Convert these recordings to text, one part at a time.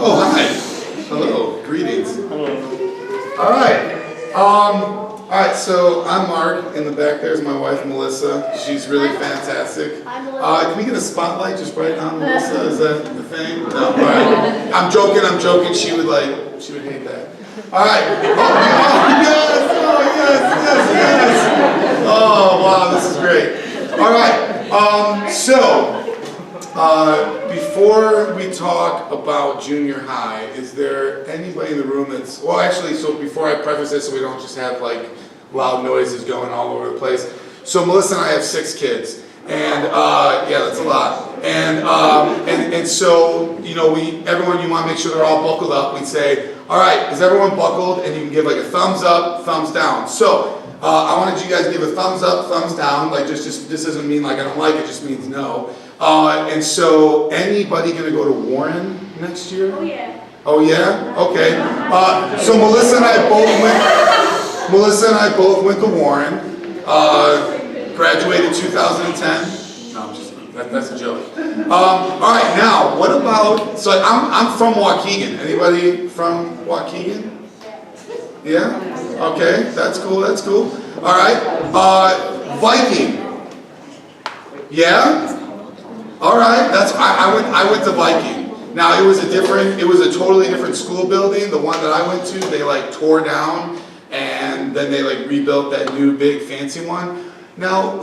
Oh, hi. Hello. Greetings. All right. All right. So I'm Mark. In the back there's my wife Melissa. She's really fantastic. Can we get a spotlight just right on Melissa? Is that the thing? No. All right. I'm joking. I'm joking. She would hate that. All right. Oh yes. Oh yes. Yes. Yes. Oh wow. This is great. All right. Before we talk about junior high, is there anybody in the room that's, well actually, so before I preface this so we don't just have like loud noises going all over the place. So Melissa and I have 6 kids, and yeah, that's a lot. And so, you know, everyone, you want to make sure they're all buckled up. We say, all right, is everyone buckled? And you can give like a thumbs up, thumbs down. So I wanted you guys to give a thumbs up, thumbs down. Like this doesn't mean like I don't like it, just means no. And so, anybody gonna go to Warren next year? Oh yeah. Oh yeah? Okay. So Melissa and I both went to Warren. Graduated 2010. No, I'm just that's a joke. All right. Now, what about? So I'm from Waukegan. Anybody from Waukegan? Yeah. Okay. That's cool. That's cool. All right. Viking. Yeah. All right, I went to Viking. Now it was a totally different school building. The one that I went to, they like tore down and then they like rebuilt that new big fancy one. Now,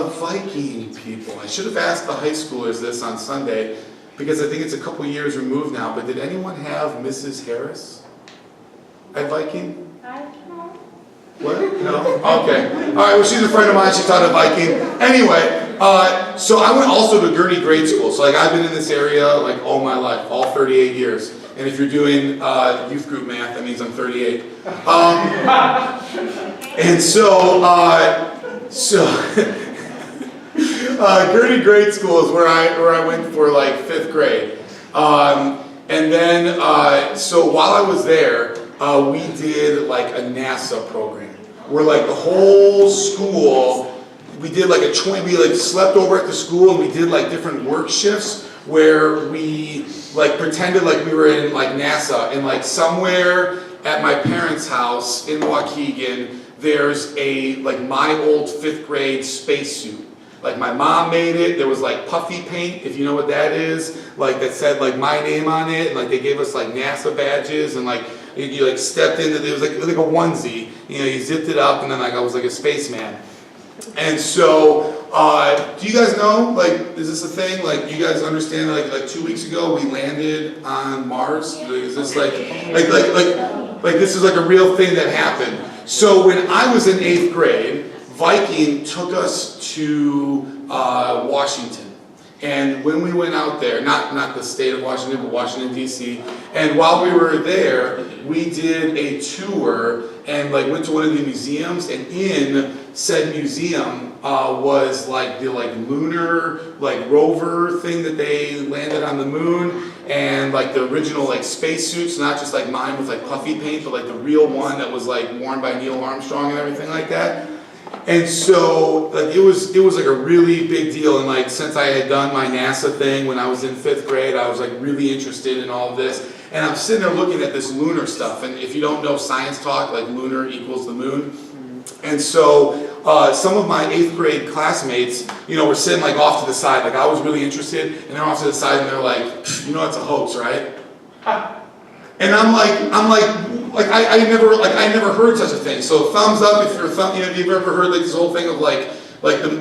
Viking people, I should have asked the high schoolers this on Sunday because I think it's a couple years removed now, but did anyone have Mrs. Harris at Viking? I don't know. What? No? Okay. All right, well she's a friend of mine, she taught at Viking. Anyway, so I went also to Gurney Grade School. So like I've been in this area like all my life, all 38 years. And if you're doing youth group math, that means I'm 38. And so Gurney Grade School is where I went for like 5th grade. And then so while I was there, we did like a NASA program where like the whole school. We did like we like slept over at the school and we did like different work shifts where we like pretended like we were in like NASA, and like somewhere at my parents' house in Waukegan there's a like my old 5th grade spacesuit. Like my mom made it. There was like puffy paint, if you know what that is, like that said like my name on it, and like they gave us like NASA badges, and like you like stepped into it was like a onesie, you know, you zipped it up and then like I was like a spaceman. And so, do you guys know, like, is this a thing? Like, you guys understand, like 2 weeks ago, we landed on Mars? Is this like this is like a real thing that happened. So when I was in 8th grade, Viking took us to Washington. And when we went out there, not the state of Washington, but Washington, D.C., and while we were there, we did a tour and like went to one of the museums, and in said museum was like the like lunar like rover thing that they landed on the moon, and like the original like spacesuits, not just like mine with like puffy paint, but like the real one that was like worn by Neil Armstrong and everything like that. And so like it was like a really big deal, and like since I had done my NASA thing when I was in 5th grade, I was like really interested in all of this. And I'm sitting there looking at this lunar stuff, and if you don't know science talk, like lunar equals the moon. And so some of my 8th grade classmates, you know, were sitting like off to the side, like I was really interested, and they're off to the side and they're like, you know, it's a hoax, right? And I'm like I never heard such a thing. So thumbs up if you're you've ever heard like this whole thing of like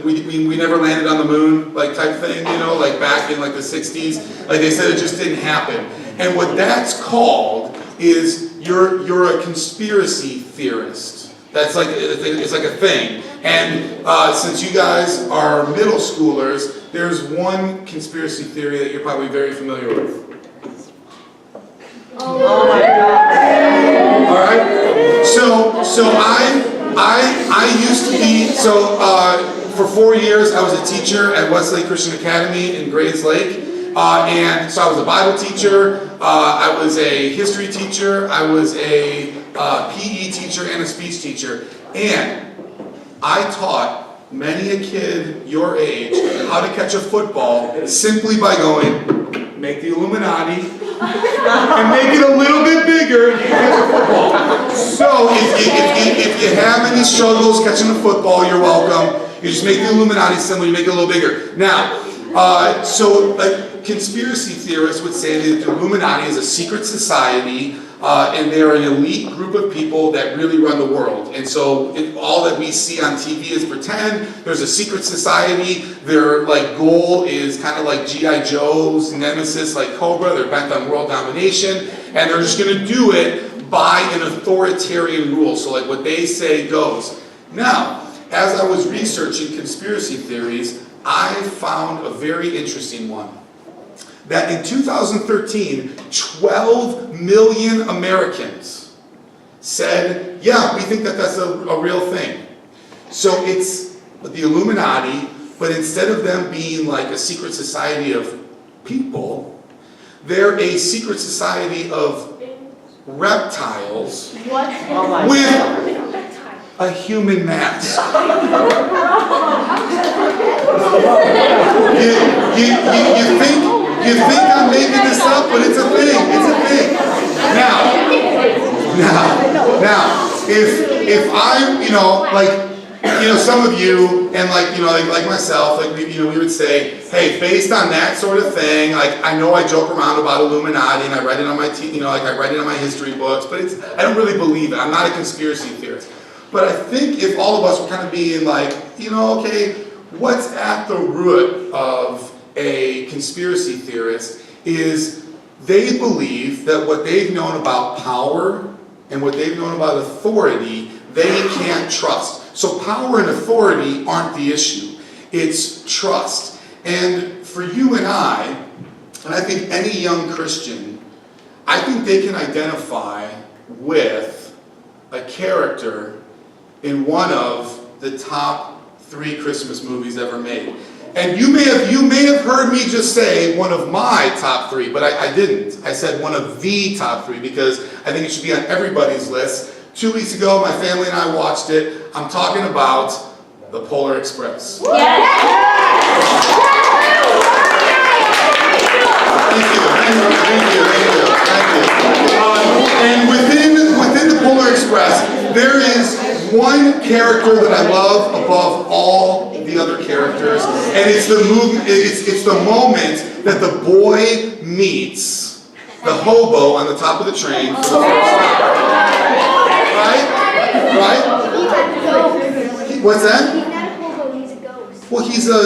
we never landed on the moon like type thing, you know, like back in like the 60s, like they said it just didn't happen. And what that's called is you're a conspiracy theorist. That's like it's like a thing. And since you guys are middle schoolers, there's one conspiracy theory that you're probably very familiar with. Oh my God. All right. So I used to be for 4 years I was a teacher at Westlake Christian Academy in Grays Lake, and so I was a Bible teacher. I was a history teacher. I was a PE teacher and a speech teacher, and I taught many a kid your age how to catch a football simply by going, make the Illuminati, and make it a little bit bigger, you catch a football. So if you have any struggles catching a football, you're welcome. You just make the Illuminati symbol, you make it a little bigger. Now, so like conspiracy theorists would say that the Illuminati is a secret society, and they're an elite group of people that really run the world. And so all that we see on TV is pretend. There's a secret society. Their like goal is kind of like G.I. Joe's nemesis, like Cobra. They're bent on world domination, and they're just going to do it by an authoritarian rule. So like what they say goes. Now, as I was researching conspiracy theories, I found a very interesting one. That in 2013, 12 million Americans said, yeah, we think that that's a real thing. So it's the Illuminati, but instead of them being like a secret society of people, they're a secret society of reptiles with a human mask. You think I'm making this up, but it's a thing. It's a thing. Now, if I, some of you, and like myself, we would say, hey, based on that sort of thing, like I know I joke around about Illuminati, and I read it on my, I read it on my history books, but I don't really believe it. I'm not a conspiracy theorist. But I think if all of us were kind of being like, okay, what's at the root of a conspiracy theorist is they believe that what they've known about power and what they've known about authority, they can't trust. So power and authority aren't the issue. It's trust. And for you and I think any young Christian, I think they can identify with a character in one of the top 3 Christmas movies ever made. And you may have heard me just say one of my top 3, but I didn't. I said one of the top 3 because I think it should be on everybody's list. 2 weeks ago, my family and I watched it. I'm talking about The Polar Express. Thank you. And within The Polar Express, there is one character that I love above all the other characters, and it's the movement. It's the moment that the boy meets the hobo on the top of the train for the first time. Right? What's that? He's not a hobo, he's a ghost. Well, he's a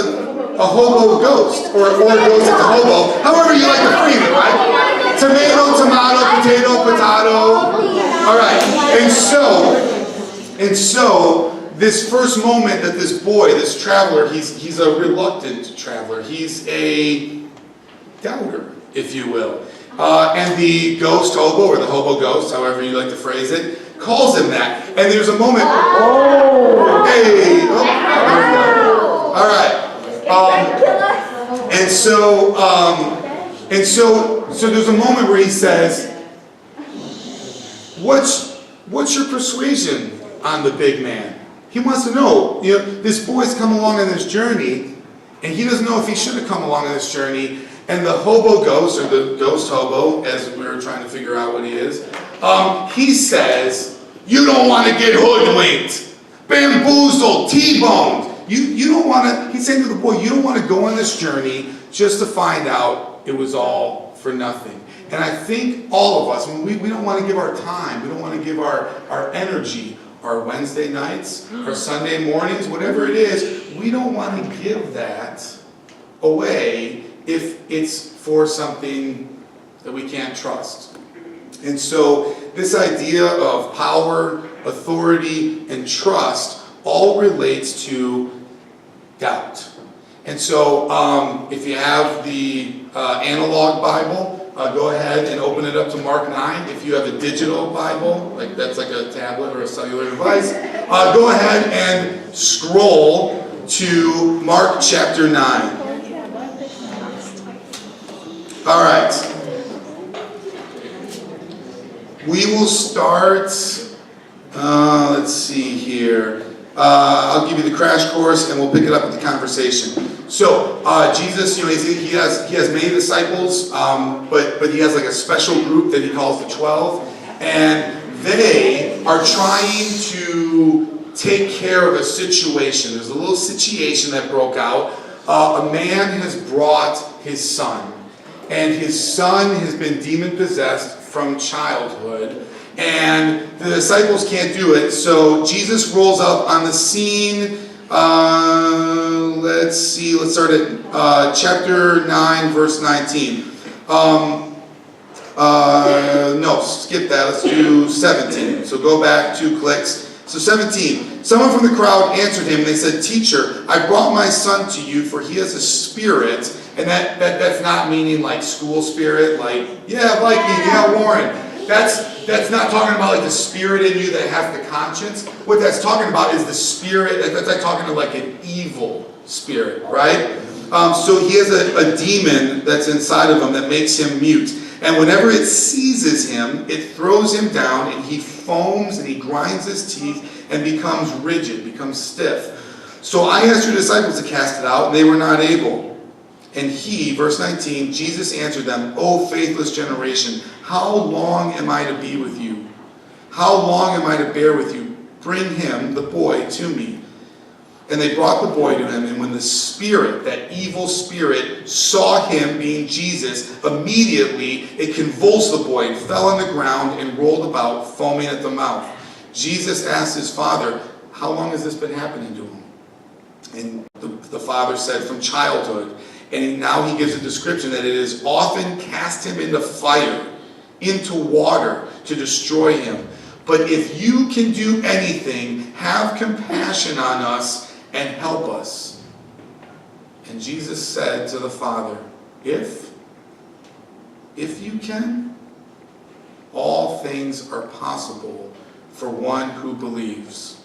hobo ghost, or a ghost at the hobo. However you like to frame it, right? Tomato, potato, potato. All right, and so this first moment that this boy, this traveler, he's a reluctant traveler. He's a doubter, if you will. And the ghost hobo, or the hobo ghost, however you like to phrase it, calls him that. And there's a moment where, there we go. All right. So there's a moment where he says, what's your persuasion on the big man? He wants to know, this boy's come along on this journey, and he doesn't know if he should have come along on this journey. And the hobo ghost, or the ghost hobo, as we were trying to figure out what he is, he says, you don't want to get hoodwinked, bamboozled, T-boned. You don't want to, he's saying to the boy, you don't want to go on this journey just to find out it was all for nothing. And I think all of us, we don't want to give our time, we don't want to give our energy, our Wednesday nights, our Sunday mornings, whatever it is, we don't want to give that away if it's for something that we can't trust. And so this idea of power, authority, and trust all relates to doubt. And so if you have the analog Bible, go ahead and open it up to Mark 9. If you have a digital Bible, like that's like a tablet or a cellular device, go ahead and scroll to Mark chapter 9. All right. We will start, let's see here. I'll give you the crash course, and we'll pick it up with the conversation. So Jesus, he has many disciples, but he has like a special group that he calls the 12, and they are trying to take care of a situation. There's a little situation that broke out. A man has brought his son, and his son has been demon-possessed from childhood, and the disciples can't do it, so Jesus rolls up on the scene. Let's start at chapter 9, verse 19. No, skip that, let's do 17. So go back 2 clicks. So 17, someone from the crowd answered him, and they said, "Teacher, I brought my son to you, for he has a spirit," and that's not meaning like school spirit, like, yeah, Viking, yeah, Warren. That's not talking about like the spirit in you that has the conscience. What that's talking about is the spirit, that's like talking to like an evil spirit, right? So he has a demon that's inside of him that makes him mute. And whenever it seizes him, it throws him down, and he foams and he grinds his teeth and becomes rigid, becomes stiff. So I asked your disciples to cast it out, and they were not able. And he, verse 19, Jesus answered them, "O faithless generation, how long am I to be with you? How long am I to bear with you? Bring him, the boy, to me." And they brought the boy to him, and when the spirit, that evil spirit, saw him, being Jesus, immediately it convulsed the boy and fell on the ground and rolled about, foaming at the mouth. Jesus asked his father, "How long has this been happening to him?" And the father said, "From childhood." And now he gives a description that it has often cast him into fire, into water, to destroy him. But if you can do anything, have compassion on us and help us. And Jesus said to the father, if you can, all things are possible for one who believes."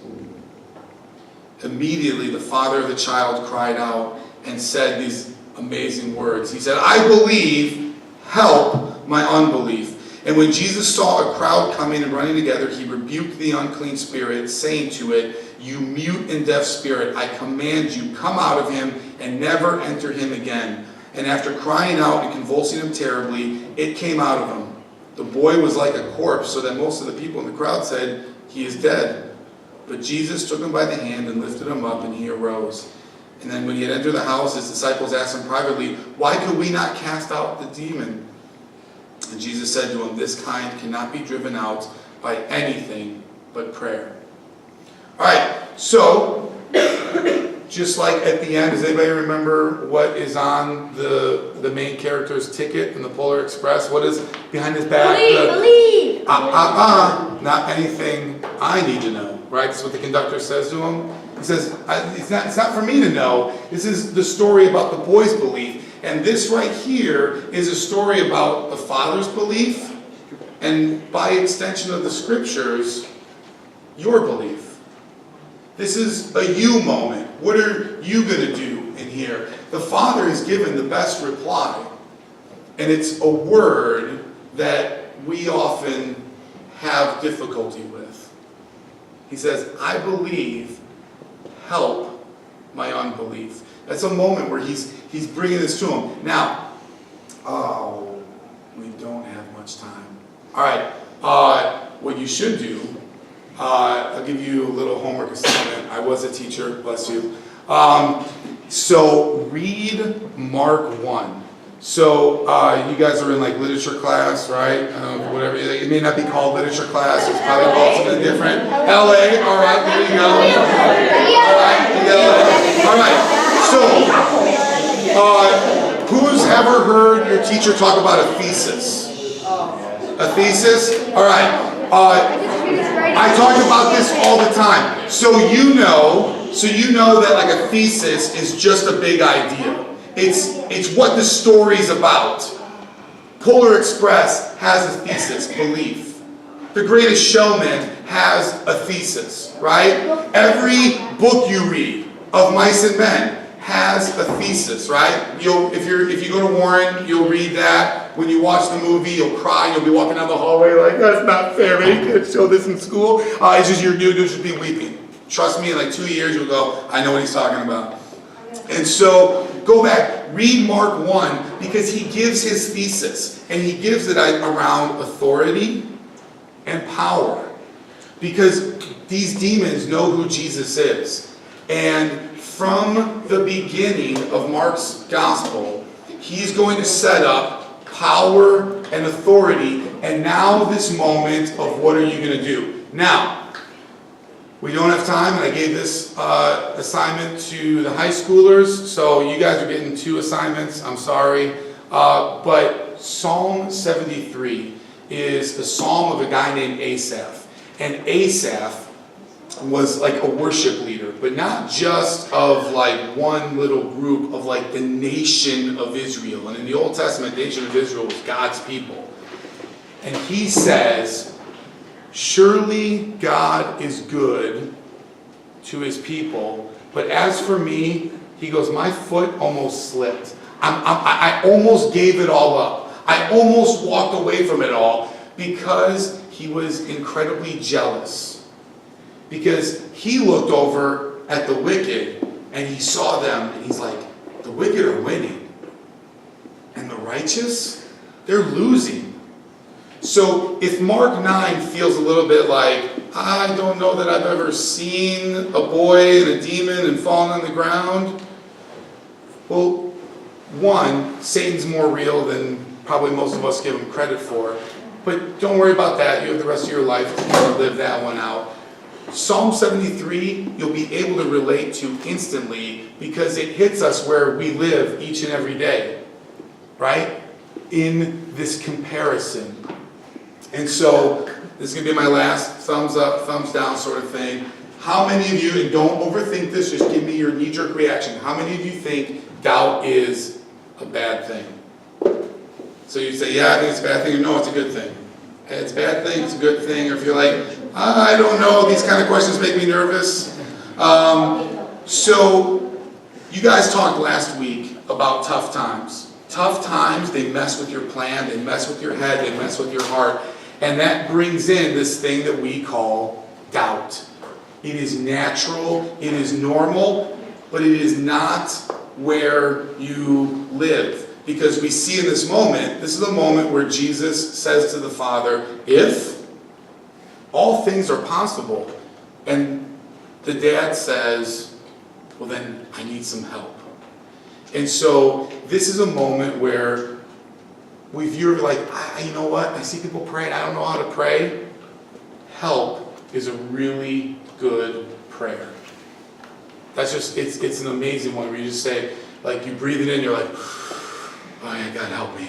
Immediately the father of the child cried out and said these amazing words. He said, "I believe, help my unbelief." And when Jesus saw a crowd coming and running together, he rebuked the unclean spirit, saying to it, "You mute and deaf spirit, I command you, come out of him and never enter him again." And after crying out and convulsing him terribly, it came out of him. The boy was like a corpse, so that most of the people in the crowd said, "He is dead." But Jesus took him by the hand and lifted him up, and he arose. And then when he had entered the house, his disciples asked him privately, "Why could we not cast out the demon?" And Jesus said to him, "This kind cannot be driven out by anything but prayer." All right, so just like at the end, does anybody remember what is on the main character's ticket in the Polar Express? What is behind his back? Believe! Not anything I need to know, right? That's what the conductor says to him. He says, it's not for me to know. This is the story about the boy's belief. And this right here is a story about the father's belief, and by extension of the scriptures, your belief. This is a you moment. What are you going to do in here? The father has given the best reply, and it's a word that we often have difficulty with. He says, "I believe, help my unbelief." That's a moment where he's bringing this to him. Now, we don't have much time. All right, what you should do, I'll give you a little homework assignment. I was a teacher, bless you. So read Mark 1. So you guys are in like literature class, right? Whatever. It may not be called literature class. It's probably called something different. LA. All right, there you go. All right. So, who's ever heard your teacher talk about a thesis? A thesis? All right. I talk about this all the time. So you know that like a thesis is just a big idea. It's what the story's about. Polar Express has a thesis, belief. The Greatest Showman has a thesis, right? Every book you read of Mice and Men has a thesis, right? If you go to Warren, you'll read that. When you watch the movie, you'll cry. You'll be walking down the hallway like, "That's not fair. You can't show this in school." It's just you'll just be weeping. Trust me, in like 2 years you'll go, I know what he's talking about. And so, go back, read Mark 1, because he gives his thesis, and he gives it around authority and power. Because these demons know who Jesus is. And from the beginning of Mark's gospel, he's going to set up power and authority, and now this moment of what are you going to do? Now, we don't have time, and I gave this assignment to the high schoolers, so you guys are getting 2 assignments, I'm sorry. But Psalm 73 is the psalm of a guy named Asaph. And Asaph was like a worship leader, but not just of like one little group, of like the nation of Israel. And in the Old Testament, the nation of Israel was God's people. And he says, surely God is good to his people, but as for me, he goes, my foot almost slipped. I almost gave it all up. I almost walked away from it all because he was incredibly jealous. Because he looked over at the wicked and he saw them and he's like, the wicked are winning. And the righteous, they're losing. So if Mark 9 feels a little bit like, I don't know that I've ever seen a boy and a demon and fallen on the ground. Well, one, Satan's more real than probably most of us give him credit for. But don't worry about that. You have the rest of your life to kind of live that one out. Psalm 73, you'll be able to relate to instantly because it hits us where we live each and every day. Right? In this comparison. And so, this is going to be my last thumbs up, thumbs down sort of thing. How many of you, and don't overthink this, just give me your knee-jerk reaction. How many of you think doubt is a bad thing? So you say, yeah, I think it's a bad thing, or no, it's a good thing. It's a bad thing, it's a good thing, or if you're like, I don't know, these kind of questions make me nervous. So, you guys talked last week about tough times. Tough times, they mess with your plan, they mess with your head, they mess with your heart. And that brings in this thing that we call doubt. It is natural, it is normal, but it is not where you live. Because we see in this moment, this is a moment where Jesus says to the Father, if all things are possible, and the dad says, well then I need some help. And so this is a moment where you're like, you know what, I see people praying, I don't know how to pray. Help is a really good prayer. That's just, it's an amazing one where you just say, like you breathe it in, you're like, oh yeah, God help me.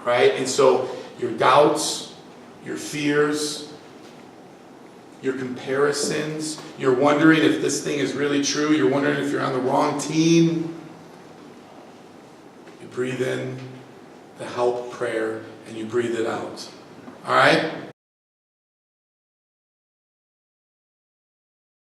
Right? And so your doubts, your fears, your comparisons, you're wondering if this thing is really true, you're wondering if you're on the wrong team. You breathe in the help prayer and you breathe it out. Alright?